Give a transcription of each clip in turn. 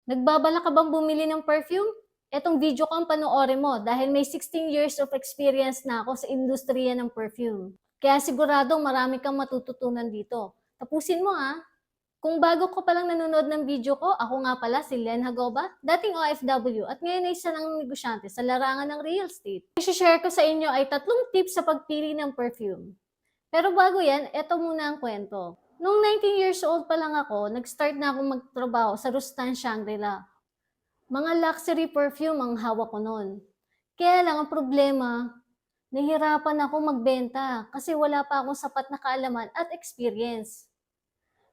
Nagbabala ka bang bumili ng perfume? Etong video ko ang panoorin mo dahil may 16 years of experience na ako sa industriya ng perfume. Kaya siguradong marami kang matututunan dito. Tapusin mo ha! Kung bago ko palang nanonood ng video ko, ako nga pala si Len Hagoba, dating OFW at ngayon ay isa ng negosyante sa larangan ng real estate. I-share ko sa inyo ay 3 tips sa pagpili ng perfume. Pero bago yan, eto muna ang kwento. Noong 19 years old pa lang ako, nag-start na akong magtrabaho sa Rustan Shangri-La. Mga luxury perfume ang hawak ko noon. Kaya lang ang problema, nahihirapan ako magbenta kasi wala pa akong sapat na kaalaman at experience.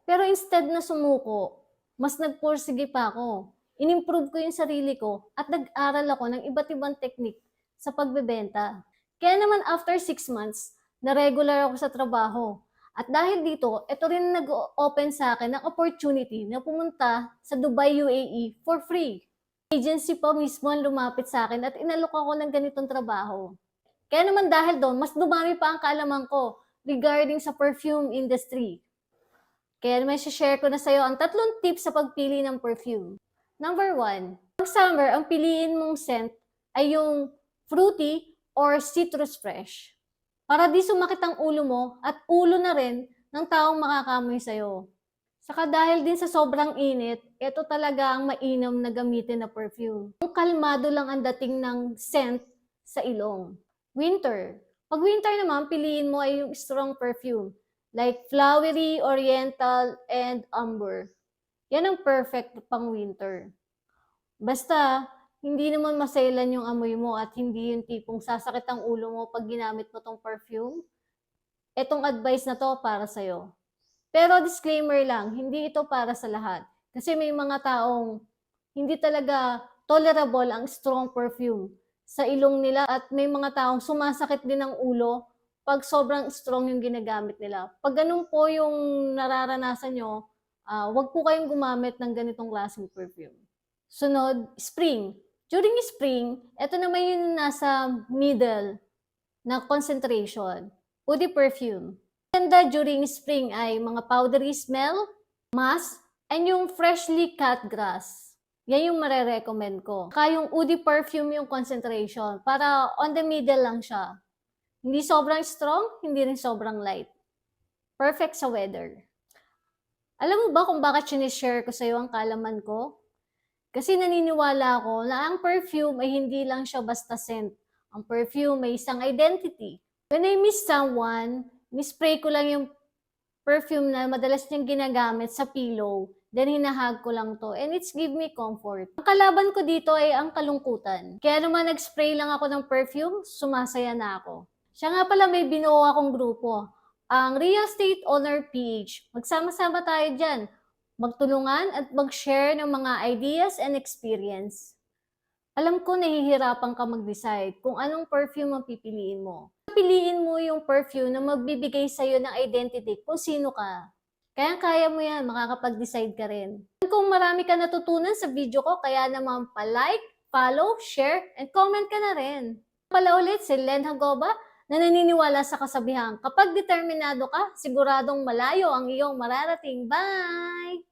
Pero instead na sumuko, mas nagpursige pa ako. Inimprove ko yung sarili ko at nag-aral ako ng iba't ibang teknik sa pagbebenta. Kaya naman after 6 months, na-regular ako sa trabaho. At dahil dito, ito rin nag-open sa akin ng opportunity na pumunta sa Dubai, UAE for free. Agency pa mismo ang lumapit sa akin at inalok ako ng ganitong trabaho. Kaya naman dahil doon, mas dumami pa ang kaalaman ko regarding sa perfume industry. Kaya naman share ko na sa'yo ang 3 tips sa pagpili ng perfume. Number 1, pag summer, ang piliin mong scent ay yung fruity or citrus fresh. Para di sumakit ang ulo mo at ulo na rin ng taong makakamoy sa'yo. Saka dahil din sa sobrang init, ito talaga ang mainam na gamitin na perfume. Yung kalmado lang ang dating ng scent sa ilong. Winter. Pag winter naman, piliin mo ay yung strong perfume. Like flowery, oriental, and amber. Yan ang perfect pang winter. Basta, hindi naman maselan yung amoy mo at hindi yung tipong sasakit ang ulo mo pag ginamit mo tong perfume. Etong advice na to para sa'yo. Pero disclaimer lang, hindi ito para sa lahat. Kasi may mga taong hindi talaga tolerable ang strong perfume sa ilong nila at may mga taong sumasakit din ang ulo pag sobrang strong yung ginagamit nila. Pag ganun po yung nararanasan nyo, wag po kayong gumamit ng ganitong klaseng perfume. Sunod, spring. During spring, ito naman yung nasa middle na concentration. Woody perfume. Ganda during spring ay mga powdery smell, musk, and yung freshly cut grass. Yan yung marerecommend ko. Kaya yung woody perfume yung concentration para on the middle lang siya. Hindi sobrang strong, hindi rin sobrang light. Perfect sa weather. Alam mo ba kung bakit sinishare ko sa iyo ang kaalaman ko? Kasi naniniwala ako na ang perfume ay hindi lang siya basta scent. Ang perfume may isang identity. When I miss someone, nispray ko lang yung perfume na madalas niyang ginagamit sa pillow. Then hinahag ko lang to. And it's give me comfort. Ang kalaban ko dito ay ang kalungkutan. Kaya naman nag-spray lang ako ng perfume, sumasaya na ako. Siya nga pala may binuo akong grupo. Ang Real Estate Owner PH. Magsama-sama tayo dyan. Magtulungan at mag-share ng mga ideas and experience. Alam ko nahihirapan ka mag-decide kung anong perfume ang pipiliin mo. Piliin mo yung perfume na magbibigay sa'yo ng identity kung sino ka. Kaya mo yan, makakapag-decide ka rin. Kung marami ka natutunan sa video ko, kaya naman pa-like, follow, share, and comment ka na rin. Pala ulit si Len Hagoba na naniniwala sa kasabihan, kapag determinado ka, siguradong malayo ang iyong mararating. Bye!